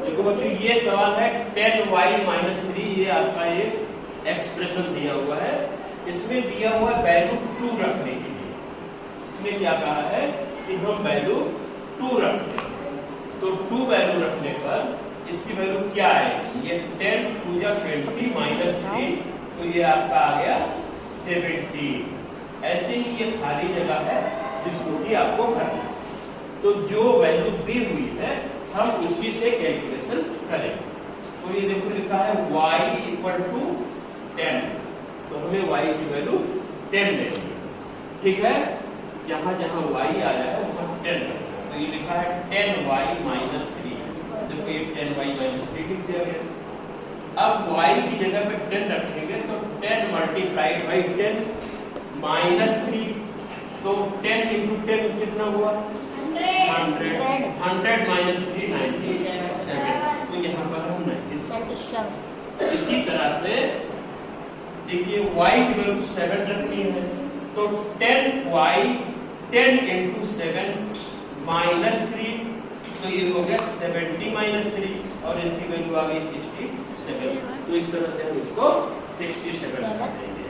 देखो बच्चों ये सवाल है 10y-3, ये आपका एक एक्सप्रेशन दिया हुआ है। इसमें दिया हुआ वैल्यू 2 रखने के लिए, इसमें क्या कहा है कि हम वैल्यू 2 रखें। तो 2 वैल्यू रखने पर इसकी वैल्यू क्या आएगी, ये 10 2 जा 20 -3, तो ये आपका आ गया 70। ऐसे ही ये खाली जगह है जिसको कि आपको भरना है। तो जो वैल्यू दी हुई है हम उसी से कैलकुलेशन करेंगे। तो ये देखो लिखा है y = 10, तो हमें y की वैल्यू 10 लेनी है, ठीक है। जहां जहां y आया है वहां 10 रखना है। तो ये लिखा है 10y-3, देखो ये 10y-3 लिख दिया गया। अब y की जगह पे 10 रखेंगे तो 10 × 10 -3, तो 10 × 10 कितना हुआ 100 -3 97, तो यहाँ पर हम 97। इसी तरह से देखिए y की वैल्यू 7 रखनी है, तो 10y 10 × 7 -3, तो ये हो गया 70 -3, और इसकी वैल्यू आ गई 67। तो इस तरह से हम इसको 67 कर देंगे।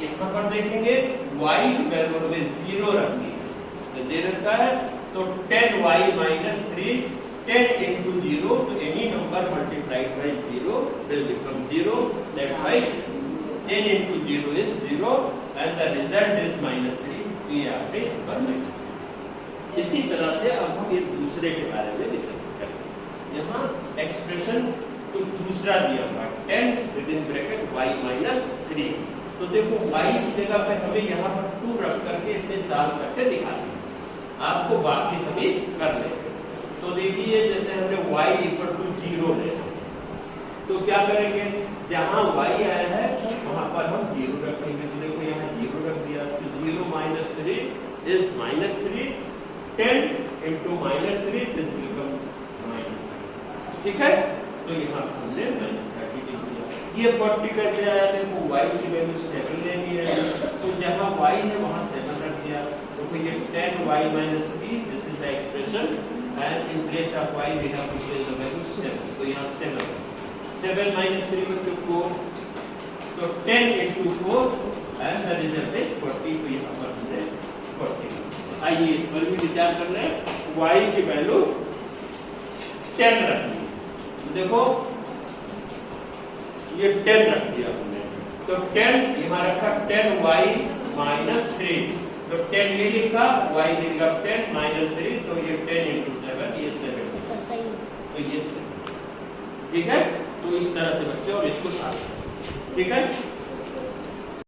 यहाँ पर देखेंगे y की वैल्यू हमें 0 रखनी है, तो दे रखा है, तो 10y-3 10 × 0, तो any number multiplied by 0 will become 0, that's why 10 × 0 is 0 and the result is -3, तो ये आपने यहाँ पर नहीं। इसी तरह से अब हम इस दूसरे के बारे में विचार करें। यहाँ एक्सप्रेशन कुछ दूसरा दिया हुआ है 10 y-3, तो देखो y की जगह पे हमें यहाँ पर 2 रख करके इसे सॉल्व करके दिखा दें, आपको बाकी सभी कर लेंगे। तो देखिए जैसे हमने y = 0 लेना, तो क्या करेंगे, जहां y आया है वहां पर हम 0 रखेंगे। तो देखो यहाँ 0 रख दिया, तो 0 -3 is -3, 10 × -3 this become -5, ठीक है। तो यहाँ हमने -30 लिख दिया। ये 40 कैसे आया, देखो y की वैल्यू 7 लेनी है, तो जहां y है वहां 7 रख दिया, तो ये 10y-3, this is the expression, and in place of y we have to place the value 7, तो यहाँ 7 -3 × 4, तो 10 × 4 and the result is 40, तो यहाँ पर हमने 40। आइए इस पर भी विचार कर रहे हैं, y की वैल्यू 10 रखनी है, तो देखो ये 10 रख दिया हमने, तो 10 यहाँ रखा 10y-3, तो 10 ये लिखा, y लिखा 10 -3, तो ये 10 × 7, ये 7, तो ये 7, ठीक है। तो इस तरह से बच्चे और इसको साथ, ठीक है।